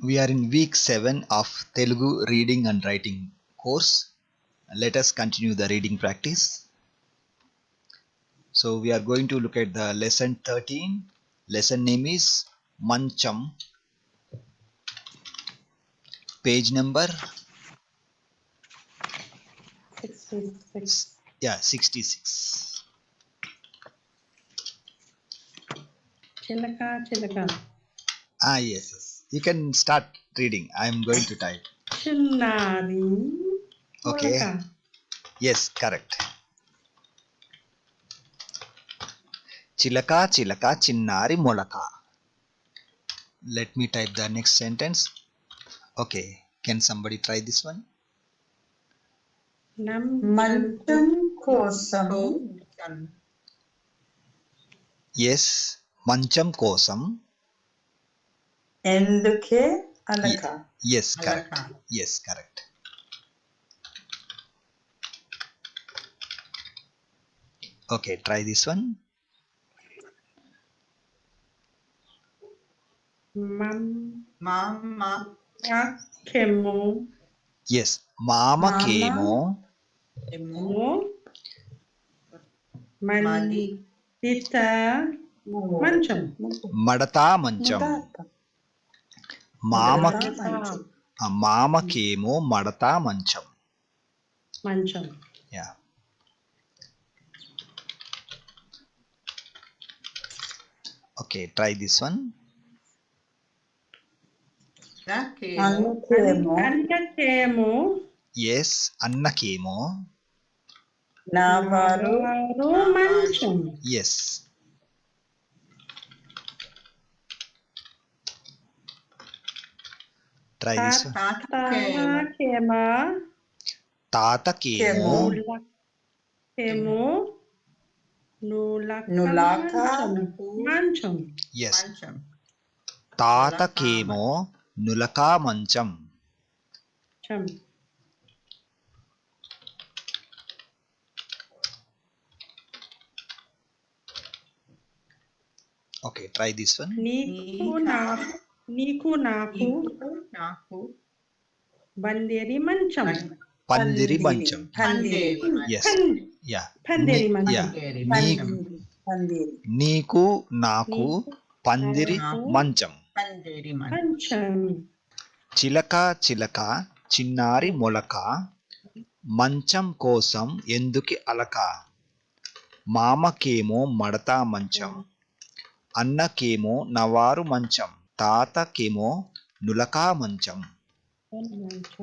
We are in week 7 of Telugu reading and writing course. Let us continue the reading practice. So we are going to look at the lesson 13. Lesson name is Mancham. Page number 66. 66. Chilaka, chilaka. Yes. You can start reading. I am going to type. Chinnari. Okay. Molaka. Yes, correct. Chilaka chilaka chinnari molaka. Let me type the next sentence. Okay, can somebody try this one? మంచం కోసం Yes, mancham kosam. ఎందుకే అలక Yes, correct. Yes, correct. Okay, try this one. మామ Kemo. Yes, mama Mama. kemo. Mo. Mandita. Mancham. Madata mancham. Mama mama kemo madata mancham. Mancham. Yeah. Okay, try this one. అనుకేమో Anka kemo. Yes, anna kemo. నా వారు Varu mancham. Yes. Try this one. Tata kema. Tata kemo. Kemo. Kemo. Nulaka. నులాక Mancham. Yes. Tata kemo nulaka mancham. Cham. Okay, try this one. Niku naku. Banderi mancham. Pandiri mancham. పందిరి Yes. Yeah. Pandiri mancham. Yeah. పందిరి Niku naku pandiri mancham. Mancham. Chilaka chilaka chinnari molaka mancham kosam enduki alaka. మామకేమో మడతా మంచం, అన్నకేమో నవారు మంచం, తాతకేమో నులకా మంచం,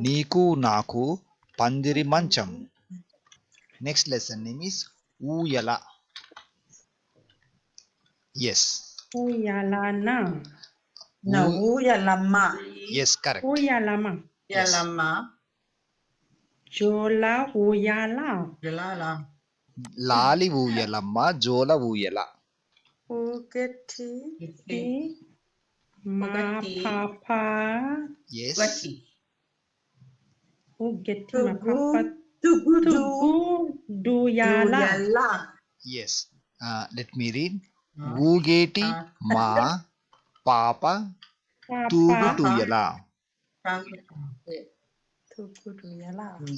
నీకు నాకు పందిరి మంచం. Next lesson name is ఊయల. Yes, Uyalana. ఊయలమ్మ ఎస్ కరెక్ట్. Uyalama. ఎలమ్మ Jola uyala. లాలి ఊయలమ్మ జోల ఊయల. ఊగెట్టి Ma papa. Yes, Ugetti ma తుగు papa. తుగుడు Duyala. Yes. Let me read. ఊగేటి మా పాప తూగుటూయల.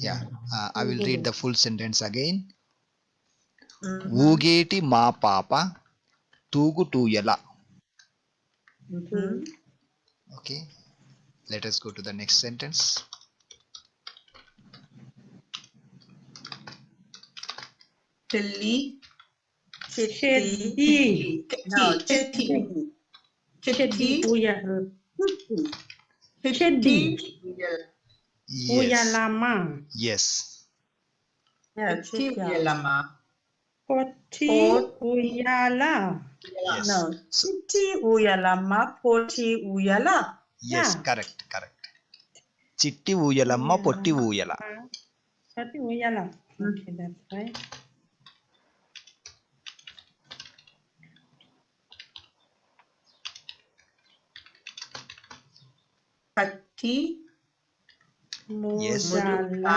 Yeah, I will read the full sentence again. ఊగేటి మా పాప తూగుటూయల. Okay, let us go to the next sentence. చెల్లి Chedi. Chetty Chedi uyala. Chedi. Yes, Uyalama. yes, Chetty ఉయ్యాలమ్మ Poti uyala. yes, చిట్టి ఊయలమ్మ పోటి ఊయల yes, Yeah. correct. చిట్టి ఊయలమ్మ పొట్టి ఊయల. Poti uyala. Okay, that's right. కత్తి Yes. Mudala.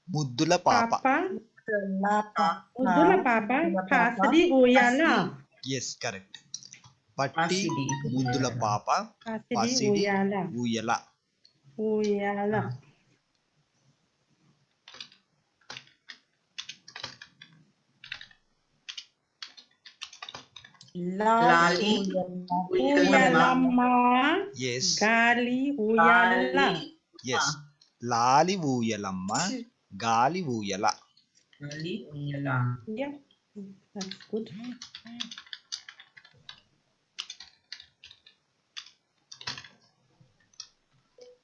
ముద్దుల పాప. Papa. Mudula papa. Pasadi uyala. Yes, correct. పట్టి ముద్దుల పాప Pasidi పసిడి uyala. ఊయల. Uyala. Lali Uyalamma. Yes. Gali uyala. Yes. లాలి ఊయలమ్మ గాలి ఊయల. Lali uyala. Yeah, that's good.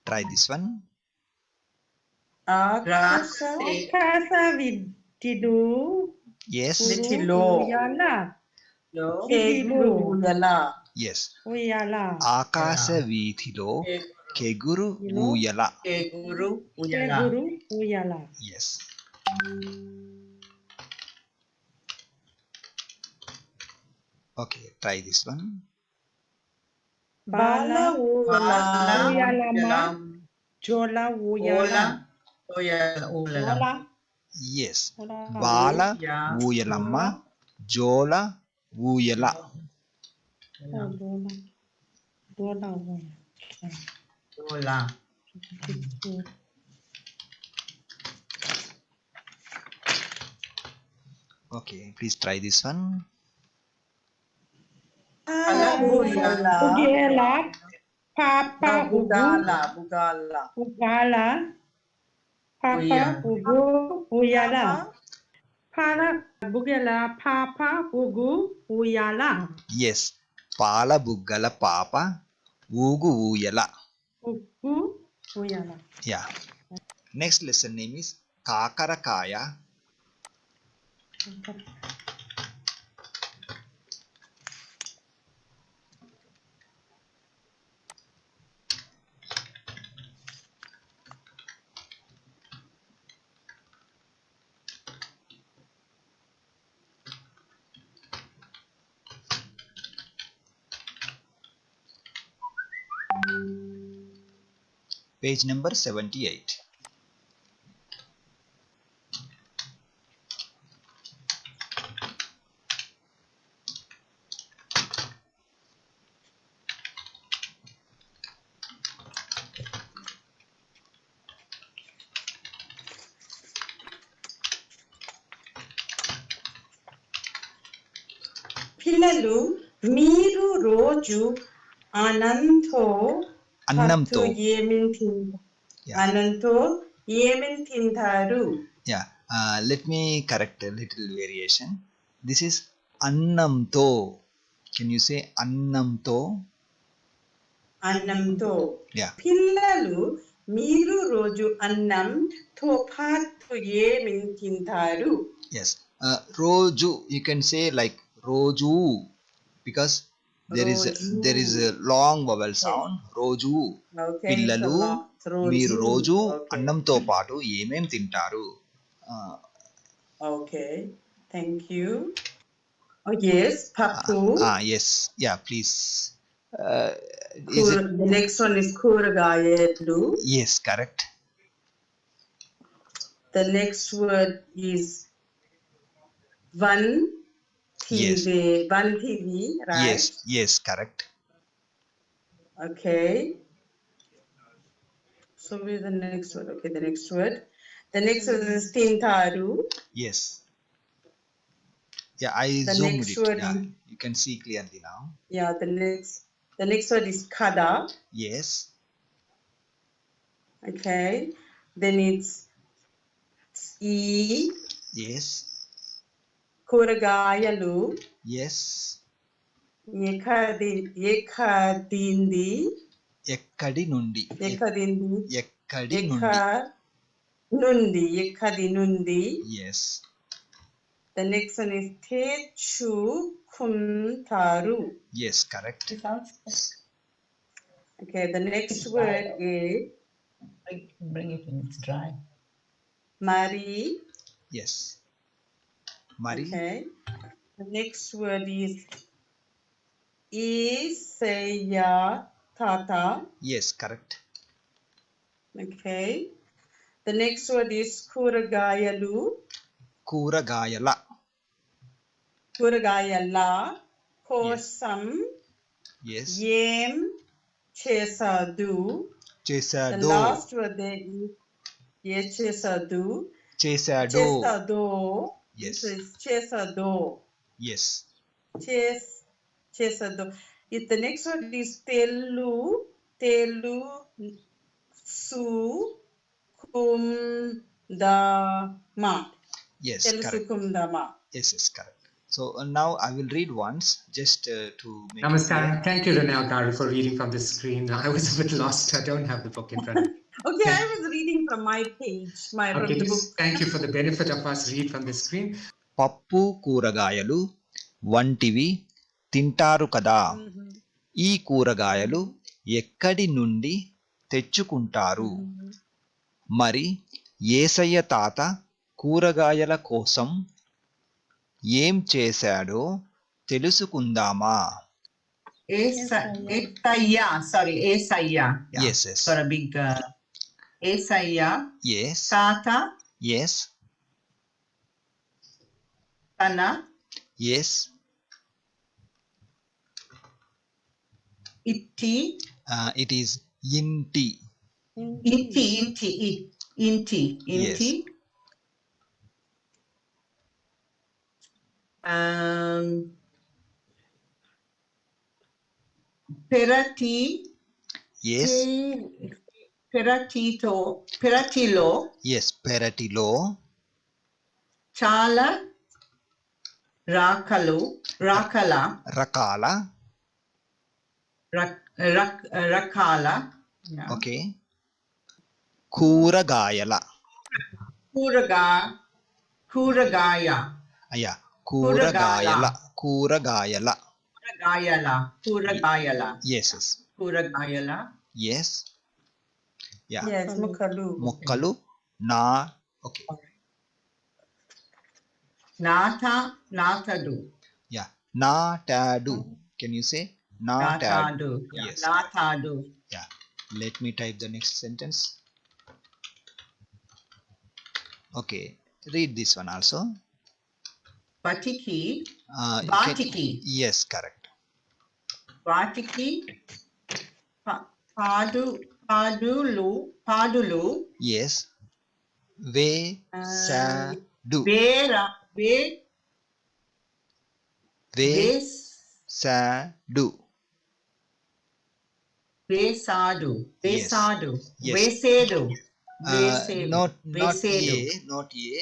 Try this one. Rase Kasa vididu Yes. Vitilo. uyala. Keglu uyala. Yes. Uyala. ఆకాశ వీధిలో కెగురు ఊయల. Keguru uyala. Keguru uyala. Yes. Okay, try this one. Bala uyalama. Jola uyala. Uyala. Jola. Yes. Jola. Bala Yeah. ఊయలమ్మ జోల ఊయల. Oh, Jola. Jola uyala. Yola. Okay, please try this one. Uyala. Ugela. Papa ugu. Bugala. Bugala. Ugala. Papa Uyala. ugu uyala. Para bugela papa ugu uyala. Yes. పాల బుగ్గల పాప ఊగు ఊయల. Ugu uyala. Yeah. Next lesson name is కాకరకాయ. Page number 78. పిల్లలు మీరు రోజు అన్నంతో అన్నంతో. Yeah. అన్నంతో ఏమేమి తింటారు? Yeah. Let me correct a little variation. This is annamto. Can you say annamto? అన్నంతో. Yeah. పిల్లలు మీరు రోజు అన్నంతో పాటు ఏమేమి తింటారు? Yes. Roju. You can say like roju because there is a long vowel sound. Roju. Okay, పిల్లలు మీరు రోజు Okay. అన్నంతో పాటు ఏమేం తింటారు? Okay, thank you. Oh yes, papu. Yes. Yeah, please. The next one is కూరగాయలు. Yes, correct. The next word is one Yes. TV, right? Yes, correct. Okay. So with the next word. Okay, the next word. The next word is తింటారు. Yes. Yeah, I The zoomed next it. word Yeah, is- you can see clearly now. Yeah, the next word is kada. Yes. Okay. Then it's e Yes. కూరగాయలు. Yes. ఎక్కడింది. ఎక్కడి నుండి. ఎక్కడి నుండి. Yes. The next one is తెచ్చుకుంటారు. Yes, correct. Okay, the next word is Bring it when it's dry. మరి. Yes. Mari. Okay. The next word is Isaya Tata. Yes, correct. Okay. The next word is కూరగాయలు. కూరగాయల. కూరగాయల కోసం Yes. Yem chesadu. The Chesado. last word there is ye chesadu. Chesado. Chesado. Yes. This is chesado. Yes. Chesado. If the next word is telu. Telu su kum dama. Yes. Telu su Correct. kum dama. Yes. Yes. Correct. So now I will read once just to make it clear. Namaskaram. Thank you, Renal Garu, for reading from the screen. I was a bit lost. I don't have the book in front of me. Okay, I was reading from my page, from Okay, the book. just thank you for the benefit of us read from the screen. పప్పు కూరగాయలు వంటివి తింటారు కదా. ఈ కూరగాయలు ఎక్కడి నుండి తెచ్చుకుంటారు? మరి యేసయ్య తాత కూరగాయల కోసం ఏం చేశాడో తెలుసుకుందామా? Esaya. Sorry, Esaya. Yeah. Yes, yes. For a big Esaya. Yes. Tata. Yes. Tana. Yes. Itti. It is inti. Inti. Yes. Perati. Yes. Peratilo. Yes. Peratilo. Chala. Rakala. Rakala. Rakala. Yeah. Okay. కూరగాయల. Kuragaya. Yeah. కూరగాయల. కూరగాయల. Kuragayala. Yes. Yes. Kuragayala. Yes. Yeah. Yes, mukalu. మొక్కలు నా. Okay. Natadu. Yeah. నాటాడు. Can you say నాటాడు? Yeah. Yes. Natadu. Yeah. Let me type the next sentence. Okay. Read this one also. Batiki. Batiki. Yes, correct. Batiki. Padulu. Yes. Vesadu. Vesadu. Vesadu. Yes. Vesedu. Not Vesedu. not a.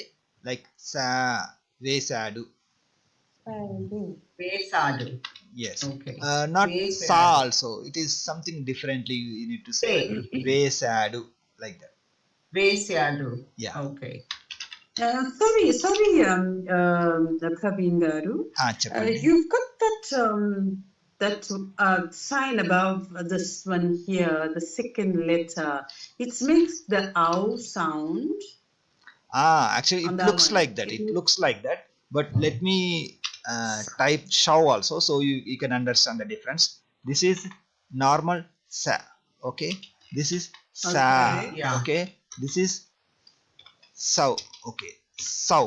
Like sa. Vesadu. Vesadu. Yes. Okay. Not Vesadu. sa also. It is something differently. You need to say Vesadu like that. Vesadu. Yeah. Okay. Sorry, Praveen Garu. చెప్పండి. You've got that sign above this one here, the second letter. It makes the ow sound. Actually On it that looks one. like that. It looks like that. But let me type shaw also so you can understand the difference. This is normal sa. Okay. This is sa. Okay. Yeah. Okay. This is saw. Okay. Saw.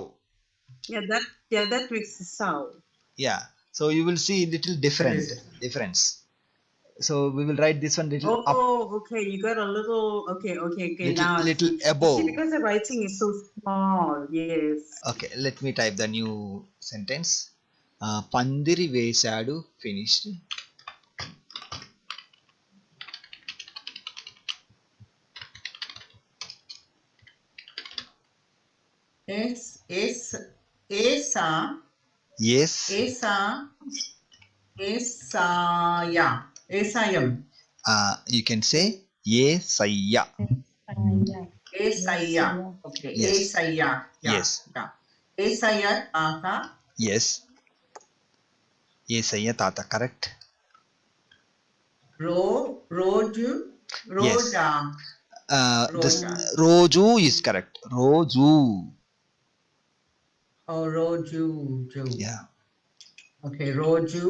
Yeah, that makes the sound. Yeah. So you will see little difference. So we will write this one little up, Okay. You got a little. Okay. little, Now I little see. above. See, because the writing is so small. Yes. Okay, let me type the new sentence. Pandiri vesadu. Finished. Esaya. Yes. Esayam. You can say Yesaya. Esaya. Okay. Yes. Esaya. Yeah. Yes. Yeah. Esaya Tata. Yes. Yesaya Tata. Correct. Roju. Yes. Roja. This Roja. Roju is correct. Roju. Oh, Roju. Yeah. Okay, Roju.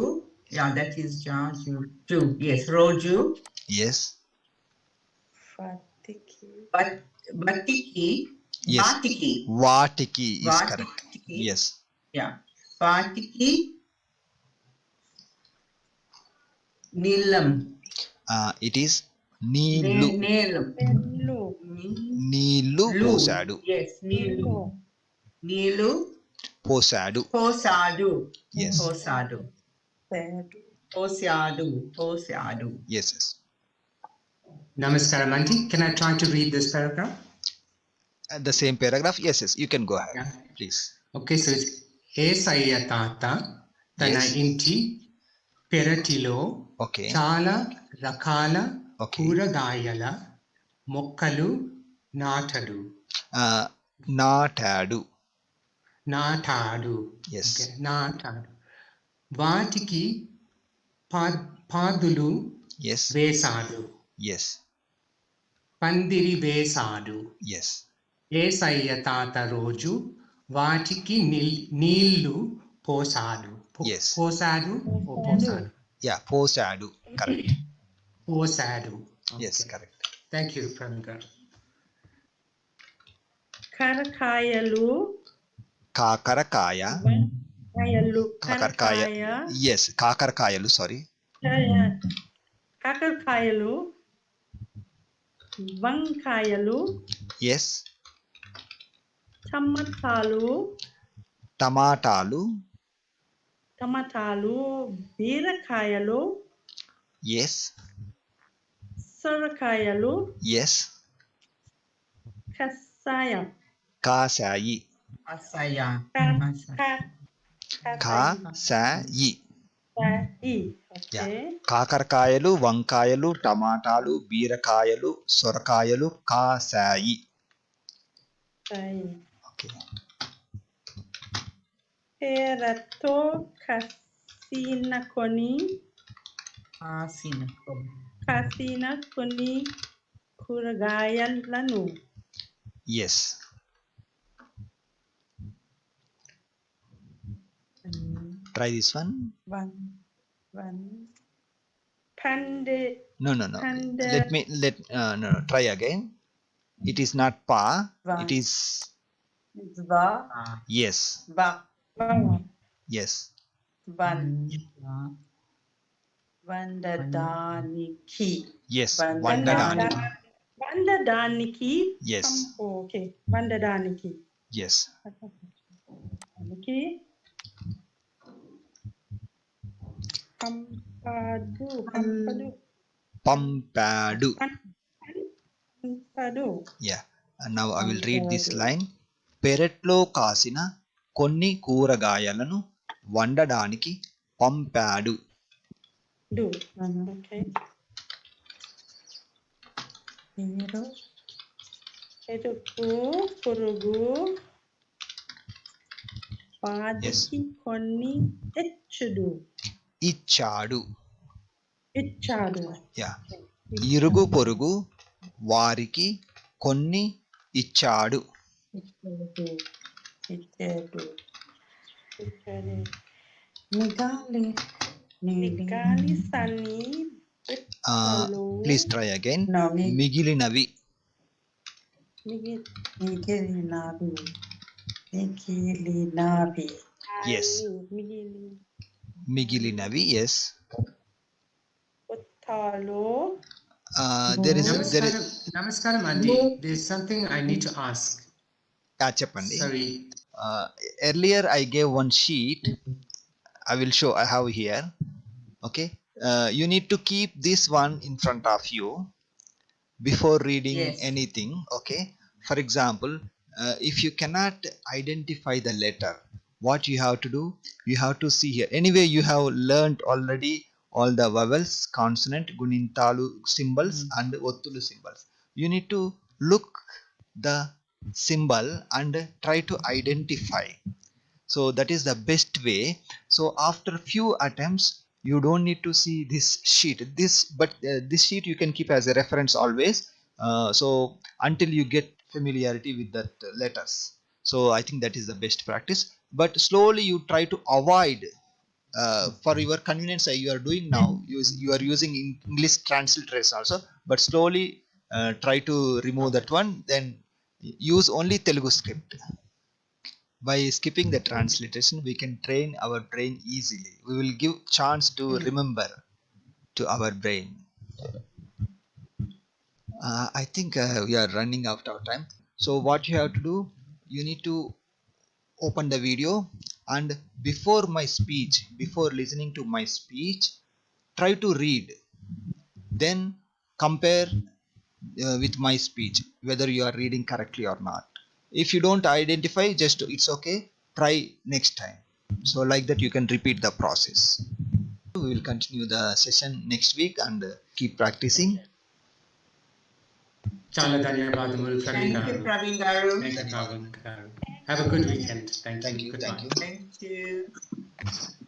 Yeah, that is Jaju. Yes, Roju. Yes. Batiki. Yes. Vatiki is correct. Vatiki. Yes. Yeah. Batiki. Nilam. It is నీళ్ళు. Nelam. Nelu. నీళ్ళు పోసాడు. Yes, Nilu. Nilu. పోసాడు. Posadu. Yes. Posadu. Pedu. Posadu. Posadu. Yes, yes. Namaskaram, Auntie. Can I try to read this paragraph? The same paragraph. Yes, yes. You can go ahead, Yeah. please. Okay, so it's ఏసయ్య తాత తన Yes. ఇంటి పెరటిలో Okay. చాలా రకాల Okay. కూరగాయల మొక్కలు నాటడు నాటాడు. నాటాడు Yes. Okay, నాటాడు వాటికి పాదులు Yes. వేశాడు Yes. పందిరి వేశాడు Yes. ఏసయ్య తాత రోజు వాటికి నీళ్లు పోసాడు Yes. పోసాడు పోసాడు Yeah. పోసాడు. Correct. పోసాడు Yes. Correct. Thank you Praveen గారు Karakayalu. కాకరకాయ. Kayalu. కాకరకాయ. Yes. కాకరకాయలు. Sorry. Kakarkayalu. Vankayalu. Yes. Tamatalu. టమాటాలు. Tamatalu. Birakayalu. Yes. Sorakayalu. Yes. Kasaya. కాసాయి. Asaya. కాసాయి. Okay. కాకరకాయలు, వంకాయలు, టమాటాలు, బీరకాయలు, సొరకాయలు కాసాయి. Sai. Okay. Perato kasina koni. Asina. Kasina koni kuragayaలను. Yes. Try this one. One. Pande. No. Panda. No. Try again. It is not pa. Va. It is Va. yes. Va. Yes. Van. Vandadaniki. Yes. Vandadani. Vandadaniki. Yes. Okay. Vandadaniki. Yes. Daniki. Pampadu. Pampadu. Pampadu. Yeah. And now I will read this line. పెరట్లో కాసిన కొన్ని కూరగాయలను వండడానికి పంపాడు. Do. Okay. Eruku, purugu, పాదికి కొన్ని ఇచ్చుడు. ఇచ్చాడు. ఇచ్చాడు. Yeah. ఇరుగు పొరుగు వారికి కొన్ని ఇచ్చాడు. ఇచ్చాడు. ఇచ్చాడు. ఇచ్చాడు. నిగాలి. నిగాలి సని. Please try again. మిగిలినవి. మిగిలినవి. మిగిలినవి. Yes. మిగిలినవి. Yes. ఉత్తాలు. There is నమస్కారం Auntie. There is something I need to ask. చెప్పండి. Sorry. Earlier I gave one sheet. I will show. I have here. Okay. You need to keep this one in front of you before reading Yes. anything. Okay. For example, if you cannot identify the letter, what you have to do, you have to see here. Anyway, you have learned already all the vowels, consonant, gunintalu symbols and ottulu symbols. You need to look the symbol and try to identify. So that is the best way. So after few attempts, you don't need to see this sheet. This sheet you can keep as a reference always. So until you get familiarity with that letters. So I think that is the best practice. But slowly you try to avoid. For your convenience, you are doing now. You are using English transliteration also. But slowly try to remove that one. Then use only Telugu script. By skipping the transliteration, we can train our brain easily. We will give chance to remember to our brain. I think we are running out of time. So what you have to do, you need to open the video, and before my speech, before listening to my speech, try to read, then compare with my speech whether you are reading correctly or not. If you don't identify, just it's okay, try next time. So like that you can repeat the process. We will continue the session next week and keep practicing. Chala ధన్యవాదములు Praveen Thank you, garu. Praveen Garu. Thank you, Praveen garu. Have a good weekend. Thank you. Thank you. Goodbye. Thank you. Thank you.